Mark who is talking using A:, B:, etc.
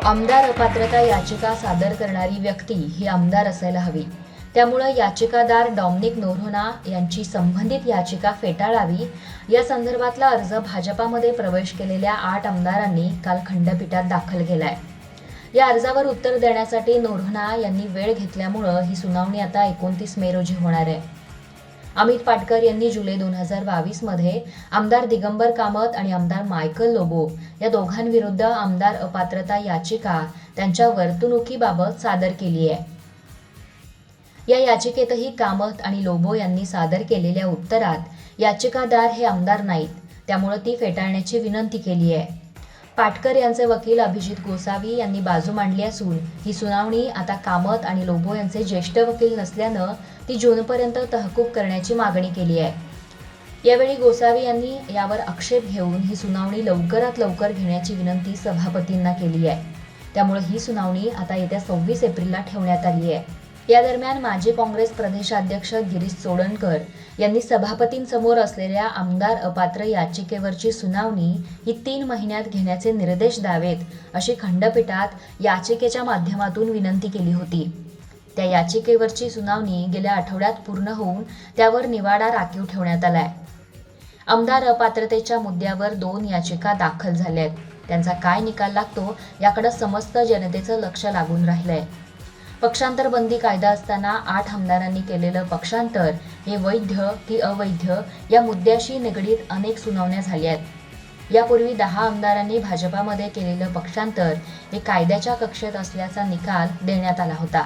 A: आमदार अपात्रता याचिका सादर करणारी व्यक्ती ही आमदार असायला हवी। त्यामुळे याचिकादार डॉमिनिक नोरोन्हा यांची संबंधित याचिका फेटाळावी या संदर्भातला अर्ज भाजपामध्ये प्रवेश केलेल्या 8 आमदारांनी काल खंडपीठात दाखल केलाय। या अर्जावर उत्तर देण्यासाठी नोरोन्हा यांनी वेळ घेतल्यामुळे ही सुनावणी आता 29 मे रोजी होणार आहे। अमित पाटकर यांनी जुलै 2022 मध्ये आमदार दिगंबर कामत आणि आमदार मायकल लोबो या दोघांविरुद्ध आमदार अपात्रता याचिका त्यांच्या वर्तणुकीबाबत सादर केली आहे। या याचिकेतही कामत आणि लोबो यांनी सादर केलेल्या उत्तरात याचिकादार हे आमदार नाहीत, त्यामुळे ती फेटाळण्याची विनंती केली आहे। पाटकर यांचे वकील अभिजित गोसावी यांनी बाजू मांडली असून ही सुनावणी आता कामत आणि लोबो यांचे ज्येष्ठ वकील नसल्यानं ती जूनपर्यंत तहकूब करण्याची मागणी केली आहे। यावेळी गोसावी यांनी यावर आक्षेप घेऊन ही सुनावणी लवकरात लवकर घेण्याची विनंती सभापतींना केली आहे। त्यामुळे ही सुनावणी आता येत्या 26 एप्रिलला ठेवण्यात आली आहे। या दरम्यान माजी काँग्रेस प्रदेशाध्यक्ष गिरीश चोडणकर यांनी सभापतींसमोर असलेल्या आमदार अपात्र याचिकेवरची सुनावणी ही 3 महिन्यात घेण्याचे निर्देश द्यावेत अशी खंडपीठात याचिकेच्या माध्यमातून विनंती केली होती। त्या याचिकेवरची सुनावणी गेल्या आठवड्यात पूर्ण होऊन त्यावर निवाडा राखीव ठेवण्यात आलाय। आमदार अपात्रतेच्या मुद्द्यावर 2 याचिका दाखल झाल्यात। त्यांचा काय निकाल लागतो याकडे समस्त जनतेचं लक्ष लागून राहिलंय। पक्षांतर बंदी कायदा असताना 8 आमदारांनी केलेलं पक्षांतर हे वैध की अवैध या मुद्द्याशी निगडीत अनेक सुनावण्या झाल्या आहेत। यापूर्वी 10 आमदारांनी भाजपामध्ये केलेलं पक्षांतर हे कायद्याच्या कक्षेत असल्याचा निकाल देण्यात आला होता।